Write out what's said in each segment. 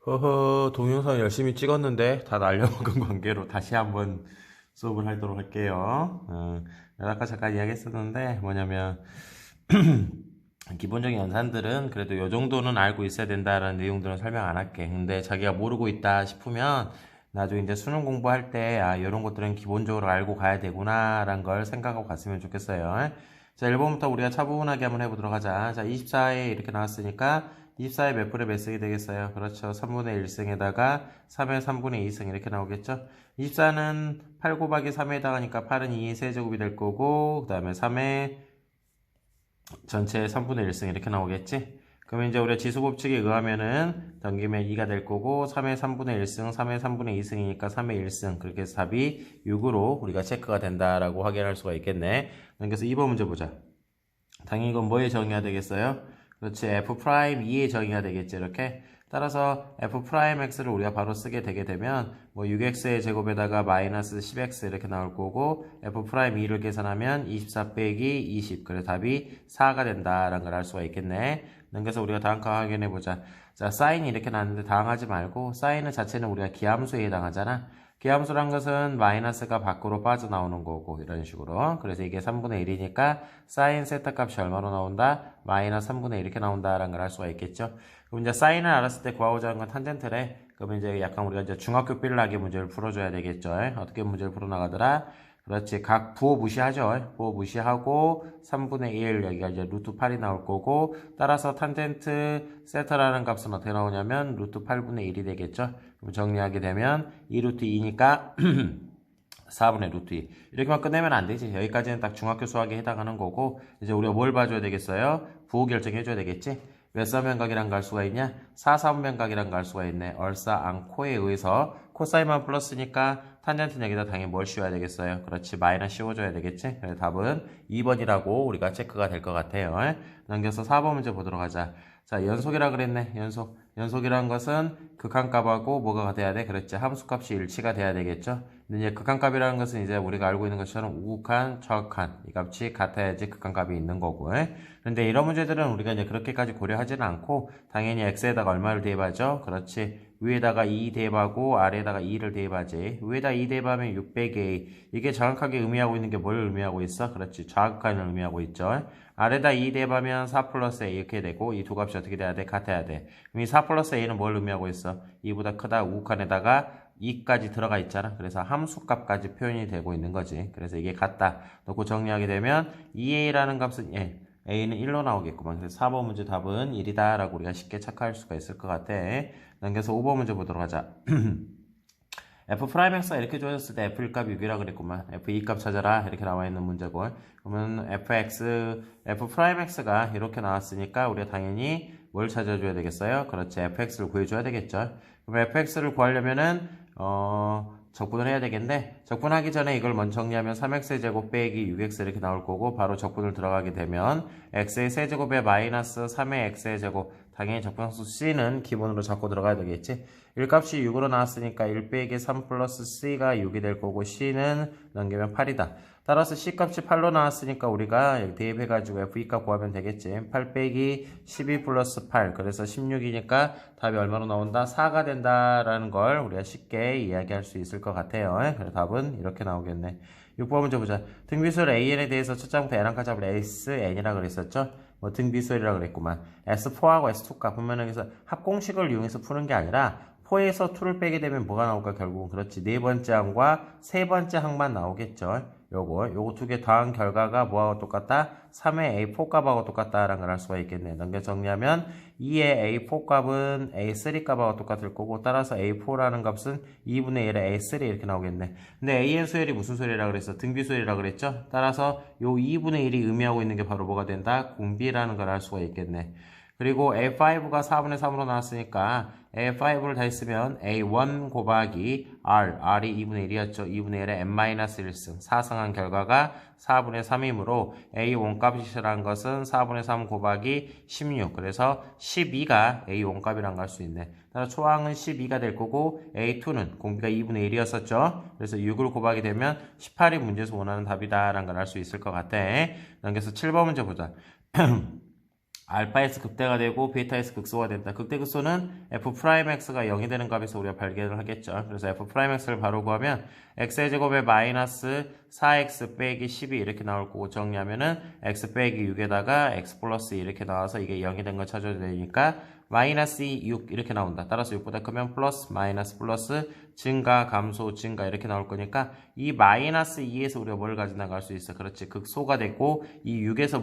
허허, 동영상 열심히 찍었는데 다 날려먹은 관계로 다시 한번 수업을 하도록 할게요. 아까 잠깐 이야기했었는데 뭐냐면 기본적인 연산들은 그래도 요 정도는 알고 있어야 된다라는 내용들은 설명 안 할게. 근데 자기가 모르고 있다 싶으면 나중에 이제 수능 공부할 때 이런 것들은 기본적으로 알고 가야 되구나라는 걸 생각하고 갔으면 좋겠어요. 자, 1번부터 우리가 차분하게 한번 해보도록 하자. 자, 24에 이렇게 나왔으니까 24에 몇 분의 몇 승이 되겠어요? 그렇죠. 3분의 1승에다가 3의 3분의 2승 이렇게 나오겠죠? 24는 8 곱하기 3에 해당하니까 8은 2의 세제곱이 될 거고 그 다음에 3의 전체 3분의 1승 이렇게 나오겠지? 그러면 이제 우리가 지수법칙에 의하면은 넘기면 2가 될 거고 3의 3분의 1승, 3의 3분의 2승이니까 3의 1승 그렇게 해서 답이 6으로 우리가 체크가 된다라고 확인할 수가 있겠네. 그래서 2번 문제 보자. 당연히 이건 뭐에 정의가 되겠어요? 그렇지, F'2에 정의가 되겠지, 이렇게. 따라서 F'X를 우리가 바로 쓰게 되게 되면, 뭐 6X의 제곱에다가 마이너스 10X 이렇게 나올 거고, F'2를 계산하면 24 빼기 20. 그래서 답이 4가 된다라는 걸 알 수가 있겠네. 그래서 우리가 다음 거 확인해보자. 자, 사인이 이렇게 나왔는데 당황하지 말고, 사인은 자체는 우리가 기함수에 해당하잖아. 기함수란 것은 마이너스가 밖으로 빠져나오는 거고 이런 식으로. 그래서 이게 3분의 1이니까 사인 세타 값이 얼마로 나온다? 마이너스 3분의 1 이렇게 나온다라는 걸 알 수가 있겠죠. 그럼 이제 사인을 알았을 때 구하고자 하는 건 탄젠트래. 그러면 이제 약간 우리가 이제 중학교 필라하게 문제를 풀어줘야 되겠죠. 어떻게 문제를 풀어나가더라? 그렇지. 각 부호 무시하죠. 부호 무시하고 3분의 1 여기가 이제 루트 8이 나올 거고 따라서 탄젠트 세타라는 값은 어떻게 나오냐면 루트 8분의 1이 되겠죠. 그럼 정리하게 되면 2 루트 2니까 4분의 루트 2 이렇게만 끝내면 안 되지. 여기까지는 딱 중학교 수학에 해당하는 거고 이제 우리가 뭘 봐줘야 되겠어요? 부호 결정해줘야 되겠지. 몇 사면각이란 거 알 수가 있냐? 4사분면각이란 거 알 수가 있네. 얼싸 앙코에 의해서 코사인만 플러스니까 탄젠트는 여기다 당연히 뭘 씌워야 되겠어요? 그렇지, 마이너스 씌워줘야 되겠지? 그래서 답은 2번이라고 우리가 체크가 될 것 같아요. 넘겨서 4번 문제 보도록 하자. 자, 연속이라 그랬네. 연속이라는 것은 극한값하고 뭐가 돼야 돼? 그렇지, 함수값이 일치가 돼야 되겠죠? 근데 이제 극한값이라는 것은 이제 우리가 알고 있는 것처럼 우극한, 좌극한 이 값이 같아야지 극한값이 있는 거고. 그런데 이런 문제들은 우리가 이제 그렇게까지 고려하지는 않고 당연히 x에다가 얼마를 대입하죠? 그렇지, 위에다가 2 대입하고 아래에다가 2를 대입하지. 위에다 2 대입하면 600A. 이게 정확하게 의미하고 있는 게 뭘 의미하고 있어? 그렇지, 좌극한을 의미하고 있죠. 아래다 2 대입하면 4 플러스 A 이렇게 되고 이 두 값이 어떻게 돼야 돼? 같아야 돼. 그럼 이 4 플러스 A는 뭘 의미하고 있어? 2보다 크다 우극한에다가 2까지 들어가 있잖아. 그래서 함수값까지 표현이 되고 있는 거지. 그래서 이게 같다 놓고 정리하게 되면 2A라는 값은 A는 1로 나오겠구만. 그래서 4번 문제 답은 1이다 라고 우리가 쉽게 착각할 수가 있을 것 같아. 넘겨서 5번 문제 보도록 하자. F'X가 이렇게 주어졌을 때 F1값 6이라 그랬구만. F2값 찾아라 이렇게 나와 있는 문제고. 그러면 F'X가 이렇게 나왔으니까 우리가 당연히 뭘 찾아줘야 되겠어요? 그렇지, Fx를 구해줘야 되겠죠. 그럼 Fx를 구하려면은 적분을 해야 되겠는데 적분하기 전에 이걸 먼저 정리하면 3x의 제곱 빼기 6x 이렇게 나올 거고 바로 적분을 들어가게 되면 x의 세제곱에 마이너스 3의 x의 제곱, 당연히 적분함수 c는 기본으로 잡고 들어가야 되겠지. 1값이 6으로 나왔으니까 1 빼기 3 플러스 c가 6이 될 거고 c는 넘기면 8이다. 따라서 c값이 8로 나왔으니까 우리가 대입해가지고 f2값 구하면 되겠지. 8 빼기 12 플러스 8 그래서 16이니까 답이 얼마로 나온다? 4가 된다라는 걸 우리가 쉽게 이야기할 수 있을 것 같아요. 그래서 답은 이렇게 나오겠네. 6번 문제 보자. 등비수열 AN에 대해서 첫 장부터 N한까 잡을 SN이라고 그랬었죠? 뭐 등비수열이라고 그랬구만. S4하고 S2값 보면 여기서 합공식을 이용해서 푸는 게 아니라 4에서 2를 빼게 되면 뭐가 나올까? 결국은 그렇지, 네 번째 항과 세 번째 항만 나오겠죠. 요거 두 개 더한 결과가 뭐하고 똑같다? 3의 A4 값하고 똑같다라는 걸 알 수가 있겠네. 넘겨 정리하면 2의 A4 값은 A3 값하고 똑같을 거고 따라서 A4라는 값은 2분의 1의 A3 이렇게 나오겠네. 근데 AN 수열이 무슨 수열이라 그랬어? 등비 수열이라 그랬죠? 따라서 요 2분의 1이 의미하고 있는 게 바로 뭐가 된다? 공비라는 걸 알 수가 있겠네. 그리고 A5가 4분의 3으로 나왔으니까 A5를 다 했으면 A1 곱하기 R이 2분의 1이었죠. 2분의 1에 N-1승 4승한 결과가 4분의 3이므로 A1 값이라는 것은 4분의 3 곱하기 16 그래서 12가 A1 값이란 걸 알 수 있네. 따라서 초항은 12가 될 거고 A2는 공비가 2분의 1이었었죠. 그래서 6을 곱하게 되면 18이 문제에서 원하는 답이다 라는 걸 알 수 있을 것 같아. 넘겨서 7번 문제 보자. 알파에서 극대가 되고 베타에서 극소가 된다. 극대 극소는 f'x가 0이 되는 값에서 우리가 발견을 하겠죠. 그래서 f'x를 바로 구하면 x의 제곱에 마이너스 4x 빼기 12 이렇게 나올 거고 정리하면은 x 빼기 6에다가 x 플러스 2 이렇게 나와서 이게 0이 된 거 찾아야 되니까 마이너스 6 이렇게 나온다. 따라서 6보다 크면 플러스 마이너스 플러스 증가 감소 증가 이렇게 나올 거니까 이 마이너스 2에서 우리가 뭘 가져 나갈 수 있어. 그렇지. 극소가 되고 이 6에서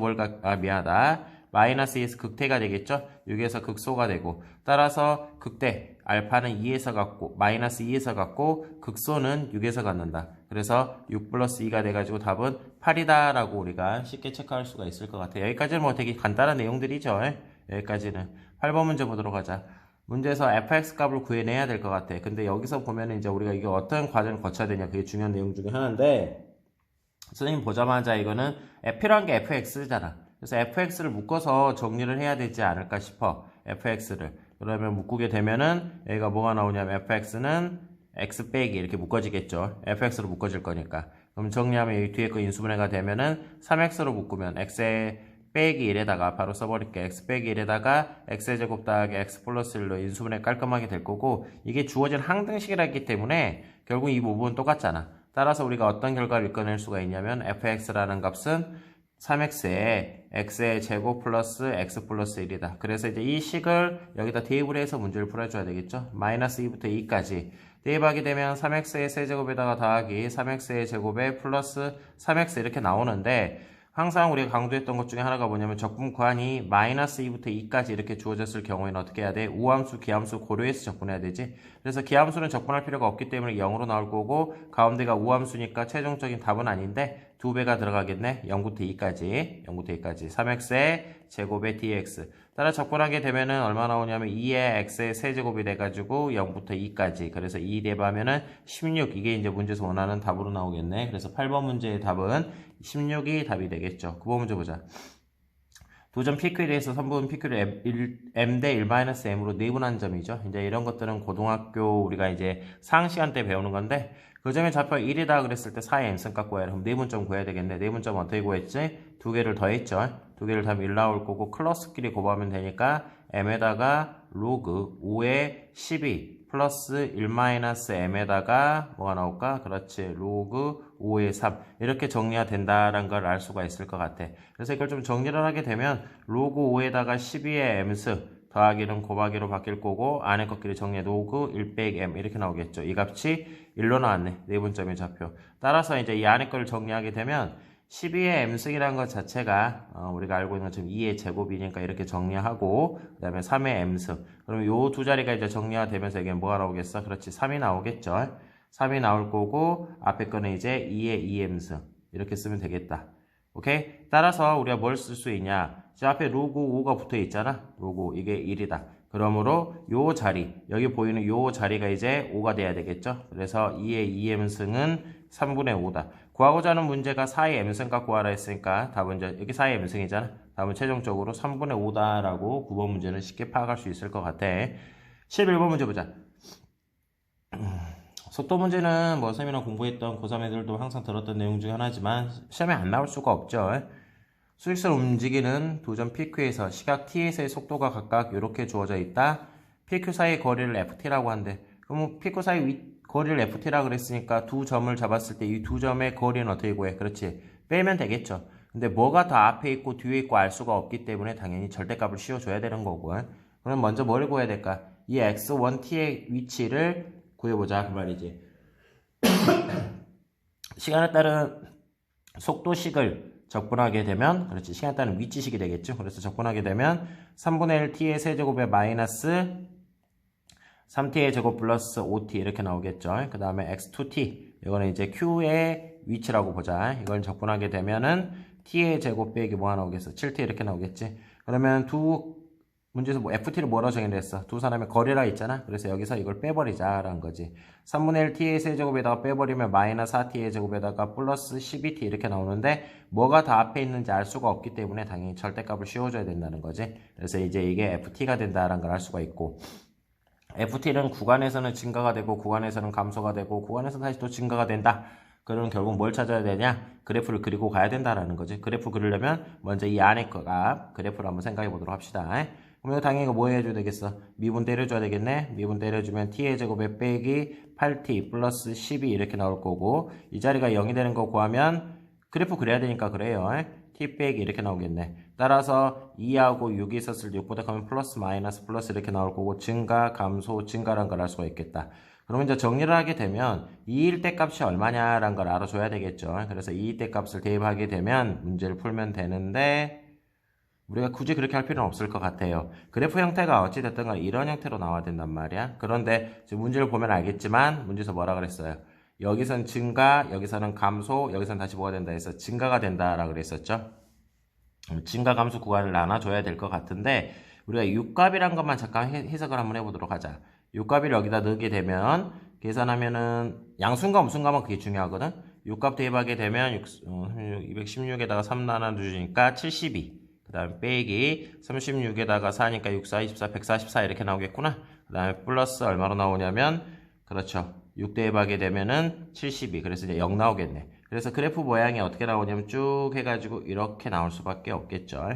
미안하다. 마이너스 2에서 극대가 되겠죠? 6에서 극소가 되고 따라서 극대 알파는 2에서 갖고 마이너스 2에서 갖고 극소는 6에서 갖는다. 그래서 6 플러스 2가 돼가지고 답은 8이다 라고 우리가 쉽게 체크할 수가 있을 것 같아요. 여기까지는 뭐 되게 간단한 내용들이죠. 여기까지는 8번 문제 보도록 하자. 문제에서 fx 값을 구해내야 될 것 같아. 근데 여기서 보면 이제 우리가 이게 어떤 과정을 거쳐야 되냐 그게 중요한 내용 중에 하나인데 선생님 보자마자 이거는 필요한 게 fx잖아. 그래서 fx를 묶어서 정리를 해야 되지 않을까 싶어. fx를. 그러면 묶게 되면은 여기가 뭐가 나오냐면 fx는 x 빼기 이렇게 묶어지겠죠. fx로 묶어질 거니까. 그럼 정리하면 여기 뒤에 거 인수분해가 되면은 3x로 묶으면 x의 빼기 1에다가 바로 써버릴게. x 빼기 1에다가 x의 제곱 더하기 x 플러스 1로 인수분해 깔끔하게 될 거고 이게 주어진 항등식이라기 때문에 결국 이 부분은 똑같잖아. 따라서 우리가 어떤 결과를 이끌어낼 수가 있냐면 fx라는 값은 3x에 x의 제곱 플러스 x 플러스 1이다. 그래서 이제 이 식을 여기다 대입을 해서 문제를 풀어줘야 되겠죠. 마이너스 2부터 2까지 대입하게 되면 3x의 세제곱에다가 더하기 3x의 제곱에 플러스 3x 이렇게 나오는데 항상 우리가 강조했던 것 중에 하나가 뭐냐면 적분관이 마이너스 2부터 2까지 이렇게 주어졌을 경우에는 어떻게 해야 돼? 우함수, 기함수 고려해서 적분해야 되지. 그래서 기함수는 적분할 필요가 없기 때문에 0으로 나올 거고 가운데가 우함수니까 최종적인 답은 아닌데 2배가 들어가겠네. 0부터 2까지. 3x의 제곱의 dx. 따라 적분하게 되면은 얼마 나오냐면 2의 x의 세제곱이 돼가지고 0부터 2까지. 그래서 2 대입하면은 16. 이게 이제 문제에서 원하는 답으로 나오겠네. 그래서 8번 문제의 답은 16이 답이 되겠죠. 9번 문제 보자. 도점 PQ에 대해서 선분 PQ를 M 대 1-M으로 내분한 점이죠. 이제 이런 것들은 고등학교 우리가 이제 상시간 때 배우는 건데 그 점의 좌표가 1이다 그랬을 때 4의 M승값 구해야 돼. 그럼 내분점 구해야 되겠네. 내분점 어떻게 구했지? 두 개를 더했죠. 두 개를 더하면 1 나올 거고 클러스끼리 곱하면 되니까 M에다가 로그 5의 12 플러스 1-M에다가 뭐가 나올까? 그렇지. 로그 5의 3 이렇게 정리가 된다라는 걸 알 수가 있을 것 같아. 그래서 이걸 좀 정리를 하게 되면 로그 5에다가 12의 M수 더하기는 곱하기로 바뀔 거고 안에 것끼리 정리해 로그 1-M 이렇게 나오겠죠. 이 값이 1로 나왔네. 내분점의 좌표. 따라서 이제 이 안에 거를 정리하게 되면 12의 M승이라는 것 자체가 우리가 알고 있는 것처럼 2의 제곱이니까 이렇게 정리하고 그 다음에 3의 M승 그럼 요 두 자리가 이제 정리가 되면서 이게 뭐가 나오겠어? 그렇지 3이 나오겠죠. 3이 나올 거고 앞에 거는 이제 2의 2M승 이렇게 쓰면 되겠다. 오케이? 따라서 우리가 뭘 쓸 수 있냐? 저 앞에 로그 5가 붙어 있잖아. 로그 5 이게 1이다. 그러므로 요 자리 여기 보이는 요 자리가 이제 5가 돼야 되겠죠. 그래서 2의 2M승은 3분의 5다. 구하고자 하는 문제가 4의 M승값 구하라 했으니까 답은 이제 여기 4의 M승이잖아. 답은 최종적으로 3분의 5다라고 9번 문제는 쉽게 파악할 수 있을 것 같아. 11번 문제 보자. 속도 문제는 뭐 쌤이랑 공부했던 고3 애들도 항상 들었던 내용 중에 하나지만 시험에 안 나올 수가 없죠. 수직선 움직이는 두 점 PQ에서 시각 T에서의 속도가 각각 이렇게 주어져 있다. PQ 사이의 거리를 FT라고 한대. 그럼 PQ 사이 거리를 FT라고 그랬으니까 두 점을 잡았을 때 이 두 점의 거리는 어떻게 구해? 그렇지. 빼면 되겠죠. 근데 뭐가 더 앞에 있고 뒤에 있고 알 수가 없기 때문에 당연히 절대값을 씌워줘야 되는 거고. 그럼 먼저 뭘 구해야 될까? 이 X1T의 위치를 구해보자 그 말이지. 시간에 따른 속도식을 적분하게 되면 그렇지 시간에 따른 위치식이 되겠죠. 그래서 적분하게 되면 3분의 1 t의 세제곱에 마이너스 3t의 제곱 플러스 5t 이렇게 나오겠죠. 그 다음에 x2t 이거는 이제 q의 위치라고 보자. 이걸 적분하게 되면은 t의 제곱 빼기 뭐가 나오겠어? 7t 이렇게 나오겠지. 그러면 두 문제에서 뭐 FT를 뭐라고 정의했어? 두 사람의 거리라 있잖아. 그래서 여기서 이걸 빼버리자라는 거지. 3분의 1 t의 세제곱에다가 빼버리면 마이너스 4t의 제곱에다가 플러스 12t 이렇게 나오는데 뭐가 다 앞에 있는지 알 수가 없기 때문에 당연히 절대값을 씌워줘야 된다는 거지. 그래서 이제 이게 FT가 된다라는 걸 알 수가 있고 FT는 구간에서는 증가가 되고 구간에서는 감소가 되고 구간에서는 다시 또 증가가 된다. 그러면 결국 뭘 찾아야 되냐? 그래프를 그리고 가야 된다라는 거지. 그래프 그리려면 먼저 이 안에 거 값, 그래프를 한번 생각해 보도록 합시다. 그러면 당연히 이거 뭐 해줘야 되겠어? 미분 때려줘야 되겠네? 미분 때려주면 t의 제곱에 빼기 8t 플러스 12 이렇게 나올 거고, 이 자리가 0이 되는 거 구하면 그래프 그려야 되니까 그래요. t 빼기 이렇게 나오겠네. 따라서 2하고 6이 있었을 때 6보다 크면 플러스 마이너스 플러스 이렇게 나올 거고, 증가, 감소, 증가라는 걸 알 수가 있겠다. 그러면 이제 정리를 하게 되면 2일 때 값이 얼마냐라는 걸 알아줘야 되겠죠. 그래서 2일 때 값을 대입하게 되면 문제를 풀면 되는데, 우리가 굳이 그렇게 할 필요는 없을 것 같아요. 그래프 형태가 어찌됐든 간에 이런 형태로 나와야 된단 말이야. 그런데 지금 문제를 보면 알겠지만 문제에서 뭐라 그랬어요? 여기선 증가, 여기서는 감소, 여기서는 다시 뭐가 된다 해서 증가가 된다라고 그랬었죠. 증가 감소 구간을 나눠줘야 될 것 같은데, 우리가 6값이란 것만 잠깐 해석을 한번 해보도록 하자. 6값을 여기다 넣게 되면 계산하면은 양수인가 음수인가만 그게 중요하거든. 6값 대입하게 되면 216에다가 3 나눠주니까 72. 그 다음에 빼기 36에다가 4니까 6, 4, 24, 144 이렇게 나오겠구나. 그 다음에 플러스 얼마로 나오냐면, 그렇죠, 6 대입하게 되면은 72. 그래서 이제 0 나오겠네. 그래서 그래프 모양이 어떻게 나오냐면 쭉 해가지고 이렇게 나올 수밖에 없겠죠.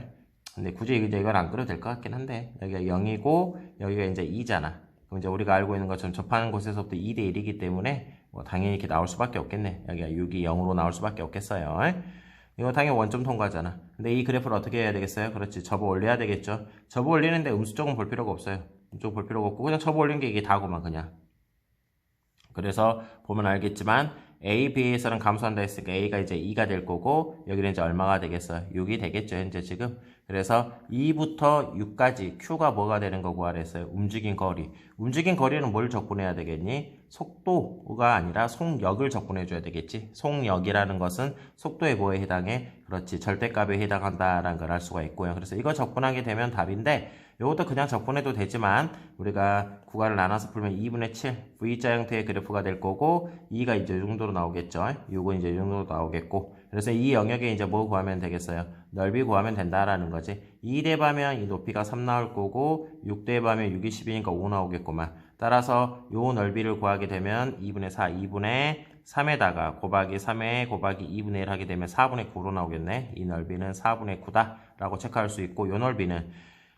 근데 굳이 이제 이건 안 그려도 될 것 같긴 한데, 여기가 0이고 여기가 이제 2잖아. 그럼 이제 우리가 알고 있는 것처럼 접하는 곳에서부터 2대 1이기 때문에 뭐 당연히 이렇게 나올 수밖에 없겠네. 여기가 6이 0으로 나올 수밖에 없겠어요. 이거 당연히 원점 통과잖아. 근데 이 그래프를 어떻게 해야 되겠어요? 그렇지, 접어 올려야 되겠죠. 접어 올리는데 음수 쪽은 볼 필요가 없어요. 음수 볼 필요가 없고 그냥 접어 올리는 게 이게 다구만 그냥. 그래서 보면 알겠지만 A, B에서는 감소한다 했으니까 A가 이제 2가 될 거고, 여기는 이제 얼마가 되겠어요? 6이 되겠죠, 현재 지금. 그래서 2부터 6까지 Q가 뭐가 되는 거 구하랬어요? 움직인 거리. 움직인 거리는 뭘 적분해야 되겠니? 속도가 아니라 속력을 적분해줘야 되겠지. 속력이라는 것은 속도의 뭐에 해당해? 그렇지, 절대값에 해당한다라는 걸 알 수가 있고요. 그래서 이거 적분하게 되면 답인데, 이것도 그냥 적분해도 되지만 우리가 구간을 나눠서 풀면 2분의 7 V자 형태의 그래프가 될 거고, 2가 이제 이 정도로 나오겠죠. 6은 이제 이 정도로 나오겠고, 그래서 이 영역에 이제 뭐 구하면 되겠어요? 넓이 구하면 된다라는 거지. 2 대입하면 이 높이가 3 나올 거고, 6 대입하면 6이 10이니까 5 나오겠구만. 따라서 요 넓이를 구하게 되면 2분의 4, 2분의 3에다가 곱하기 3에 곱하기 2분의 1 하게 되면 4분의 9로 나오겠네. 이 넓이는 4분의 9다 라고 체크할 수 있고, 요 넓이는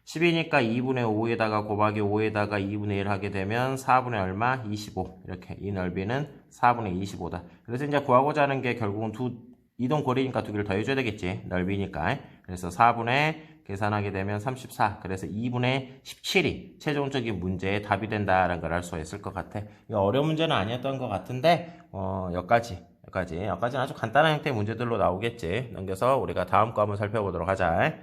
10이니까 2분의 5에다가 곱하기 5에다가 2분의 1 하게 되면 4분의 얼마? 25. 이렇게 이 넓이는 4분의 25다. 그래서 이제 구하고자 하는 게 결국은 이동 거리니까 두 개를 더해줘야 되겠지. 넓이니까. 그래서 4분의 계산하게 되면 34. 그래서 2분의 17이 최종적인 문제의 답이 된다라는 걸 알 수가 있을 것 같아. 이거 어려운 문제는 아니었던 것 같은데, 여기까지는 아주 간단한 형태의 문제들로 나오겠지. 넘겨서 우리가 다음 거 한번 살펴보도록 하자.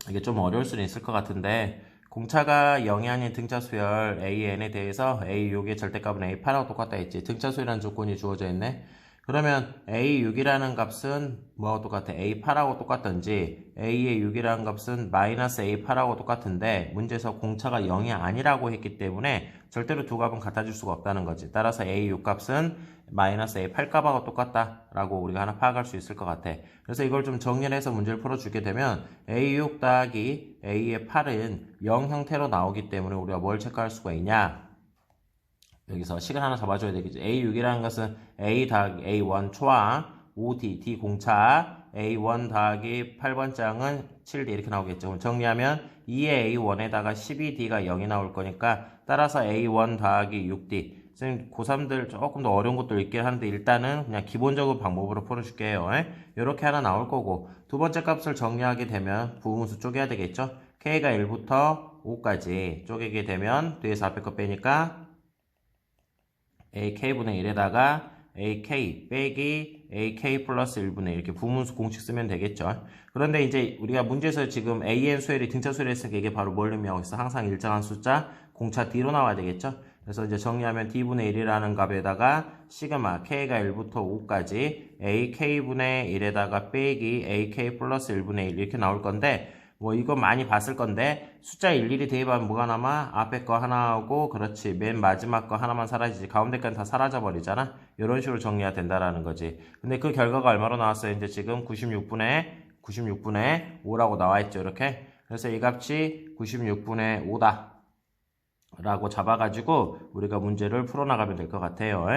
이게 좀 어려울 수는 있을 것 같은데, 공차가 0이 아닌 등차 수열 AN에 대해서 A6의 절대값은 A8하고 똑같다 했지. 등차 수열이라는 조건이 주어져 있네. 그러면 A6이라는 값은 뭐하고 똑같아? A8하고 똑같던지, A의 6이라는 값은 마이너스 A8하고 똑같은데, 문제에서 공차가 0이 아니라고 했기 때문에 절대로 두 값은 같아질 수가 없다는 거지. 따라서 A6 값은 마이너스 A8 값하고 똑같다라고 우리가 하나 파악할 수 있을 것 같아. 그래서 이걸 좀 정리를 해서 문제를 풀어주게 되면 A6 더하기 A의 8은 0 형태로 나오기 때문에 우리가 뭘 체크할 수가 있냐? 여기서 식을 하나 잡아줘야 되겠지. A6이라는 것은 A 더하기 A1 초항, OD, D 공차, A1 더하기 8번 장은 7D 이렇게 나오겠죠. 그럼 정리하면 2의 A1에다가 12D가 0이 나올 거니까, 따라서 A1 더하기 6D. 선생님 고3들 조금 더 어려운 것도 있긴 한데 일단은 그냥 기본적인 방법으로 풀어줄게요. 이렇게 하나 나올 거고, 두 번째 값을 정리하게 되면 부분수 쪼개야 되겠죠. K가 1부터 5까지 쪼개게 되면 뒤에서 앞에 거 빼니까 AK분의 1에다가 AK 빼기 AK 플러스 1분의 1 이렇게 부분수 공식 쓰면 되겠죠. 그런데 이제 우리가 문제에서 지금 AN 수열이 등차 수열을 했으니까 이게 바로 뭘 의미하고 있어? 항상 일정한 숫자 공차 D로 나와야 되겠죠. 그래서 이제 정리하면 D분의 1이라는 값에다가 시그마 K가 1부터 5까지 AK분의 1에다가 빼기 AK 플러스 1분의 1 이렇게 나올 건데, 뭐 이거 많이 봤을 건데 숫자 일일이 대입하면 뭐가 남아? 앞에 거 하나하고, 그렇지, 맨 마지막 거 하나만 사라지지. 가운데 거는 다 사라져 버리잖아. 이런 식으로 정리가 된다라는 거지. 근데 그 결과가 얼마로 나왔어요? 이제 지금 96분의 5라고 나와 있죠. 이렇게. 그래서 이 값이 96분의 5다. 라고 잡아가지고 우리가 문제를 풀어나가면 될 것 같아요.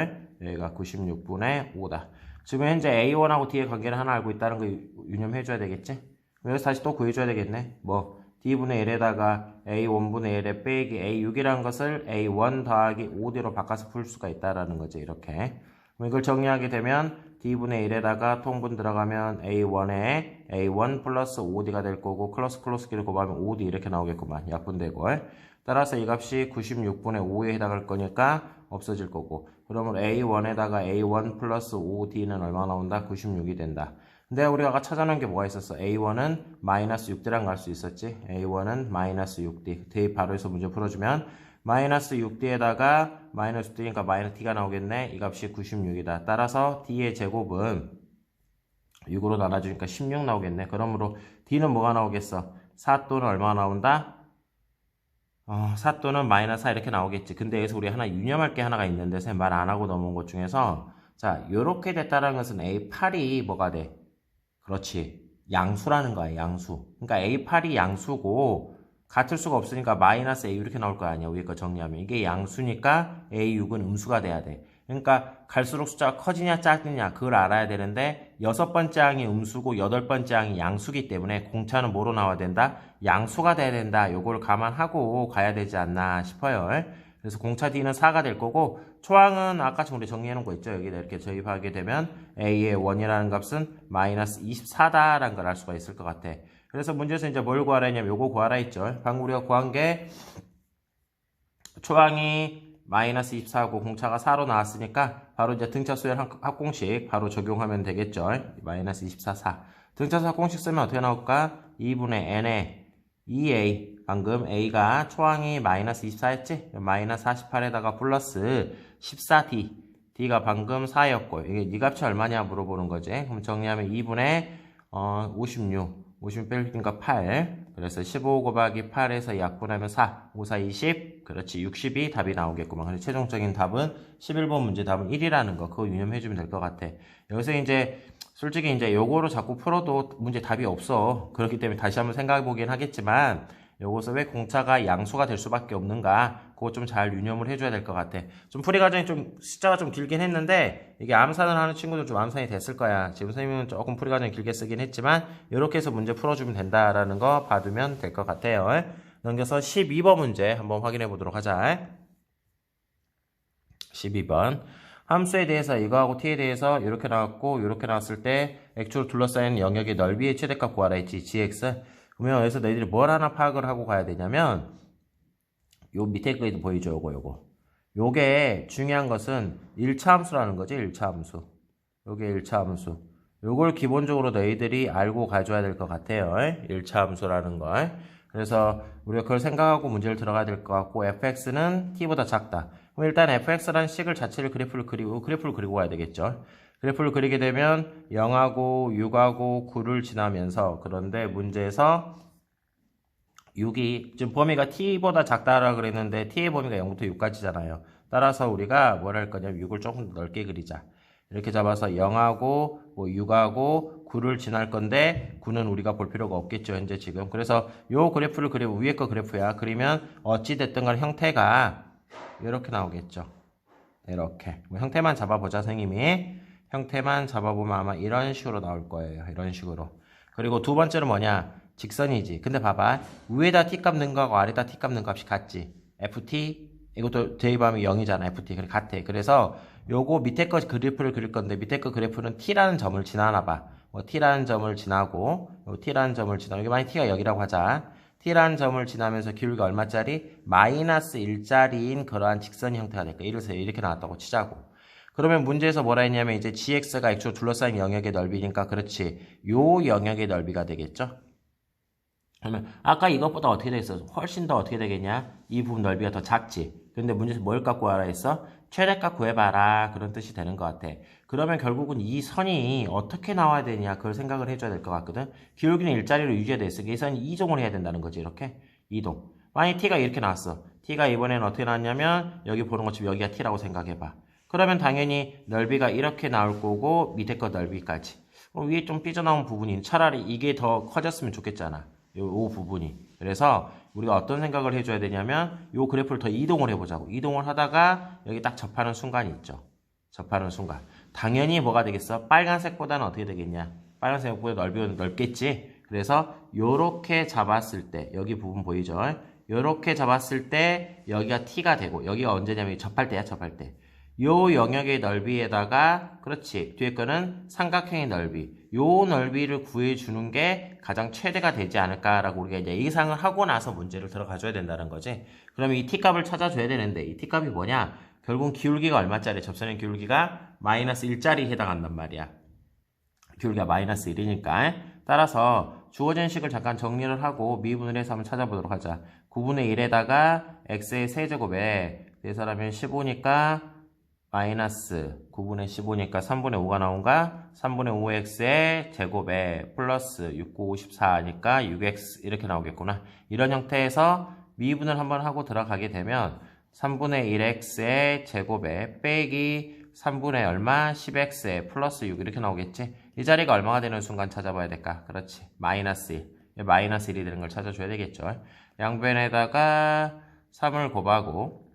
여기가 96분의 5다. 지금 현재 A1하고 D의 관계를 하나 알고 있다는 거 유념해줘야 되겠지? 여기서 다시 또 구해줘야 되겠네. 뭐 D분의 1에다가 A1분의 1에 빼기 A6이라는 것을 A1 더하기 5D로 바꿔서 풀 수가 있다라는 거지. 이렇게. 이걸 정리하게 되면 D분의 1에다가 통분 들어가면 A1에 A1 플러스 5D가 될 거고 클로스끼리 곱하면 5D 이렇게 나오겠구만. 약분되고. 따라서 이 값이 96분의 5에 해당할 거니까 없어질 거고. 그러면 A1에다가 A1 플러스 5D는 얼마 나온다? 96이 된다. 근데 우리가 아까 찾아놓은 게 뭐가 있었어? A1은 마이너스 6D랑 갈 수 있었지? A1은 마이너스 6D. 대입 바로 해서 문제 풀어주면 마이너스 6D에다가 마이너스 6D니까 마이너스 D가 나오겠네. 이 값이 96이다. 따라서 D의 제곱은 6으로 나눠주니까 16 나오겠네. 그러므로 D는 뭐가 나오겠어? 4 또는 얼마가 나온다? 4 또는 마이너스 4 이렇게 나오겠지. 근데 여기서 우리 하나 유념할 게 하나가 있는데 쌤 말 안 하고 넘어온 것 중에서 자, 요렇게 됐다는 것은 A8이 뭐가 돼? 그렇지. 양수라는 거야, 양수. 그러니까 A8이 양수고 같을 수가 없으니까 마이너스 A 이렇게 나올 거 아니야. 위에 거 정리하면. 이게 양수니까 A6은 음수가 돼야 돼. 그러니까 갈수록 숫자가 커지냐 작느냐 그걸 알아야 되는데 6번째 항이 음수고 8번째 항이 양수기 때문에 공차는 뭐로 나와야 된다? 양수가 돼야 된다. 요걸 감안하고 가야 되지 않나 싶어요. 그래서 공차 D는 4가 될 거고 초항은 아까처럼 우리 정리해 놓은 거 있죠. 여기다 이렇게 조입하게 되면 A의 1이라는 값은 마이너스 24다라는 걸 알 수가 있을 것 같아. 그래서 문제에서 이제 뭘 구하라 했냐면 요거 구하라 했죠. 방금 우리가 구한 게 초항이 마이너스 24하고 공차가 4로 나왔으니까 바로 이제 등차수열 합공식 바로 적용하면 되겠죠. 마이너스 24, 4. 등차수 합공식 쓰면 어떻게 나올까? 2분의 n에 2a. 방금 a가 초항이 마이너스 24였지? 마이너스 48에다가 플러스 14d. d가 방금 4였고 이게 이 값이 얼마냐 물어보는 거지. 그럼 정리하면 2분의 56. 50 빼니까 8. 그래서 15 곱하기 8에서 약분하면 4. 5, 4, 20. 그렇지. 60이 답이 나오겠구만. 그래서 최종적인 답은 11번 문제 답은 1이라는 거. 그거 유념해주면 될 것 같아. 여기서 이제 솔직히 이제 요거로 자꾸 풀어도 문제 답이 없어. 그렇기 때문에 다시 한번 생각해 보긴 하겠지만 요것은 왜 공차가 양수가 될 수밖에 없는가? 그거 좀 잘 유념을 해줘야 될 것 같아. 좀 풀이 과정이 좀 숫자가 좀 길긴 했는데 이게 암산을 하는 친구들 좀 암산이 됐을 거야. 지금 선생님은 조금 풀이 과정이 길게 쓰긴 했지만 이렇게 해서 문제 풀어주면 된다라는 거 봐두면 될 것 같아요. 넘겨서 12번 문제 한번 확인해 보도록 하자. 12번. 함수에 대해서 이거하고 t에 대해서 이렇게 나왔고 이렇게 나왔을 때 x로 둘러싸인 영역의 넓이의 최대값 구하라 했지. gx. 그러면 여기서 너희들이 뭘 하나 파악을 하고 가야 되냐면 요 밑에 거에도 보이죠. 요거. 요게 중요한 것은 1차 함수라는 거지. 1차 함수. 요게 1차 함수. 요걸 기본적으로 너희들이 알고 가줘야 될 것 같아요. 1차 함수라는 걸. 그래서 우리가 그걸 생각하고 문제를 들어가야 될 것 같고 fx는 t보다 작다. 그럼 일단 fx라는 식을 자체를 그래프를 그리고 가야 되겠죠. 그래프를 그리게 되면 0하고 6하고 9를 지나면서 그런데 문제에서 6이 지금 범위가 t보다 작다라고 그랬는데 t의 범위가 0부터 6까지잖아요. 따라서 우리가 뭘 할 거냐면 6을 조금 더 넓게 그리자. 이렇게 잡아서 0하고 6하고 9를 지날 건데 9는 우리가 볼 필요가 없겠죠. 현재 지금. 그래서 요 그래프를 그리면 위에 거 그래프야. 그리면 어찌됐든 간 형태가 이렇게 나오겠죠. 이렇게. 뭐 형태만 잡아보자 선생님이. 형태만 잡아보면 아마 이런 식으로 나올 거예요. 이런 식으로. 그리고 두 번째는 뭐냐? 직선이지. 근데 봐봐. 위에다 t값 넣은 거하고 아래다 t값 넣은 값이 같지. ft 이것도 대입하면 0이잖아. ft. 그래 같아. 그래서 요거 밑에 거 그래프를 그릴 건데 밑에 거 그래프는 t라는 점을 지나나 봐. 뭐 t라는 점을 지나고 요 t라는 점을 지나고 여기 만약 t가 0이라고 하자. t라는 점을 지나면서 기울기가 얼마짜리? 마이너스 1짜리인 그러한 직선 형태가 될까. 이렇게 나왔다고 치자고. 그러면 문제에서 뭐라 했냐면 이제 gx가 x로 둘러싸인 영역의 넓이니까 그렇지. 요 영역의 넓이가 되겠죠. 그러면 아까 이것보다 어떻게 되겠어? 훨씬 더 어떻게 되겠냐? 이 부분 넓이가 더 작지. 근데 문제에서 뭘 갖고 와라 했어? 최대값 구해봐라. 그런 뜻이 되는 것 같아. 그러면 결국은 이 선이 어떻게 나와야 되냐 그걸 생각을 해줘야 될 것 같거든. 기울기는 일자리로 유지가 돼 있으니까 이 선이 이동을 해야 된다는 거지. 이렇게 이동. 만약 t가 이렇게 나왔어. t가 이번에는 어떻게 나왔냐면 여기 보는 것처럼 여기가 t라고 생각해봐. 그러면 당연히 넓이가 이렇게 나올 거고 밑에 거 넓이까지. 위에 좀 삐져나온 부분이 차라리 이게 더 커졌으면 좋겠잖아. 요 부분이. 그래서 우리가 어떤 생각을 해줘야 되냐면 요 그래프를 더 이동을 해보자고. 이동을 하다가 여기 딱 접하는 순간이 있죠. 접하는 순간. 당연히 뭐가 되겠어? 빨간색보다는 어떻게 되겠냐? 빨간색보다 넓겠지? 그래서 요렇게 잡았을 때 여기 부분 보이죠? 요렇게 잡았을 때 여기가 t가 되고 여기가 언제냐면 접할 때야, 접할 때. 요 영역의 넓이에다가 그렇지 뒤에 거는 삼각형의 넓이 요 넓이를 구해주는 게 가장 최대가 되지 않을까라고 우리가 이제 예상을 하고 나서 문제를 들어가 줘야 된다는 거지. 그러면 이 t값을 찾아줘야 되는데 이 t값이 뭐냐? 결국은 기울기가 얼마짜리? 접선의 기울기가 마이너스 1짜리에 해당한단 말이야. 기울기가 마이너스 1이니까. 따라서 주어진 식을 잠깐 정리를 하고 미분을 해서 한번 찾아보도록 하자. 9분의 1에다가 x의 세제곱에 계산하면 15니까 마이너스 9분의 15니까 3분의 5가 나온가? 3분의 5x의 제곱에 플러스 6, 9, 54니까 6x 이렇게 나오겠구나. 이런 형태에서 미분을 한번 하고 들어가게 되면 3분의 1x의 제곱에 빼기 3분의 얼마? 10x에 플러스 6 이렇게 나오겠지? 이 자리가 얼마가 되는 순간 찾아봐야 될까? 그렇지. 마이너스 1. 마이너스 1이 되는 걸 찾아줘야 되겠죠. 양변에다가 3을 곱하고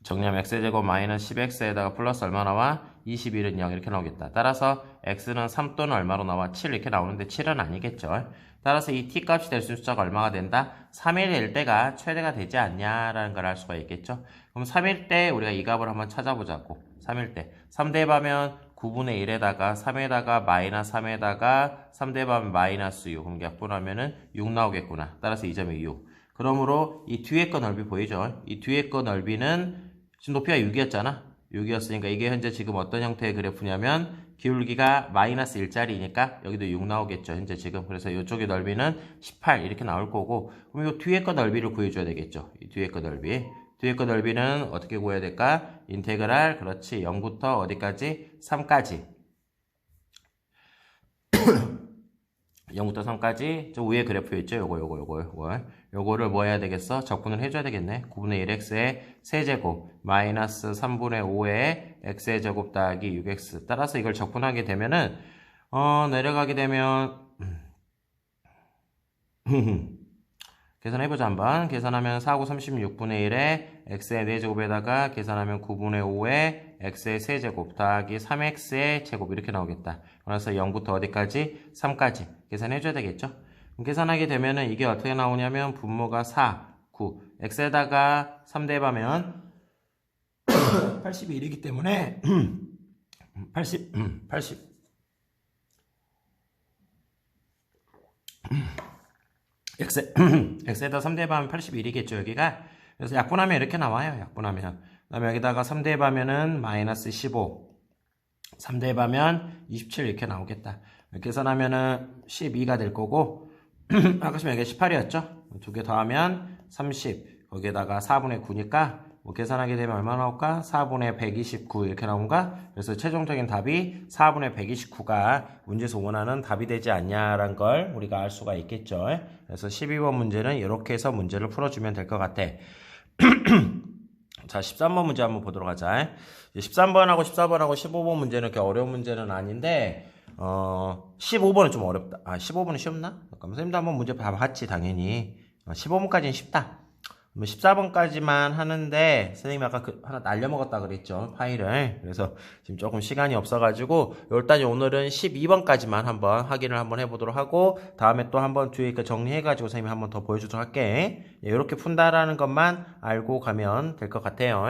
정리하면 x제곱 마이너스 10x에다가 플러스 얼마 나와? 21은 0 이렇게 나오겠다. 따라서 x는 3 또는 얼마로 나와? 7 이렇게 나오는데 7은 아니겠죠. 따라서 이 t값이 될 수 있는 숫자가 얼마가 된다? 3이 될 때가 최대가 되지 않냐라는 걸 알 수가 있겠죠. 그럼 3일 때 우리가 이 값을 한번 찾아보자고. 3일 때 3 대입하면 9분의 1에다가 3에다가 마이너스 3에다가 3 대입하면 마이너스 6 그럼 약분하면은 6 나오겠구나. 따라서 이 점이 6. 그러므로 이 뒤에 거 넓이 보이죠? 이 뒤에 거 넓이는 지금 높이가 6이었잖아. 6이었으니까 이게 현재 지금 어떤 형태의 그래프냐면 기울기가 마이너스 1짜리니까 여기도 6 나오겠죠. 현재 지금. 그래서 이쪽의 넓이는 18 이렇게 나올 거고 그럼 이 뒤에 거 넓이를 구해줘야 되겠죠. 이 뒤에 거 넓이. 뒤에 거 넓이는 어떻게 구해야 될까? 인테그랄 그렇지. 0부터 어디까지? 3까지. 0부터 3까지 저 위에 그래프 있죠? 요거를 뭐 해야 되겠어? 적분을 해줘야 되겠네. 9분의 1x의 세제곱 마이너스 3분의 5의 x의 제곱 더하기 6x 따라서 이걸 적분하게 되면은 내려가게 되면 계산해보자 한번. 계산하면 4구 36분의 1에 x의 4제곱에다가 계산하면 9분의 5에 x의 세제곱 더하기 3x의 제곱 이렇게 나오겠다. 그래서 0부터 어디까지? 3까지 계산해줘야 되겠죠. 그럼 계산하게 되면은 이게 어떻게 나오냐면 분모가 4, 9 x에다가 3 대입하면 81이기 때문에 80 x에다 3 대입하면 81이겠죠 여기가. 그래서 약분하면 이렇게 나와요. 약분하면 그 다음에 여기다가 3 대입하면은 마이너스 15 3 대입하면 27 이렇게 나오겠다. 계산하면은 12가 될 거고 아까 지금 여기 18이었죠. 두 개 더하면 30 거기에다가 4분의 9니까 뭐 계산하게 되면 얼마 나올까? 4분의 129 이렇게 나온가? 그래서 최종적인 답이 4분의 129가 문제에서 원하는 답이 되지 않냐라는 걸 우리가 알 수가 있겠죠. 그래서 12번 문제는 이렇게 해서 문제를 풀어주면 될 것 같아. 자, 13번 문제 한번 보도록 하자. 13번하고 14번하고 15번 문제는 그렇게 어려운 문제는 아닌데 15번은 좀 어렵다. 15번은 쉬웠나? 잠깐만, 선생님도 한번 문제 봐봤지 당연히. 15번까지는 쉽다. 14번까지만 하는데 선생님이 아까 하나 날려먹었다 그랬죠 파일을. 그래서 지금 조금 시간이 없어가지고 일단 오늘은 12번까지만 한번 확인을 한번 해보도록 하고 다음에 또 한번 뒤에 정리해가지고 선생님이 한번 더 보여주도록 할게. 이렇게 푼다라는 것만 알고 가면 될 것 같아요.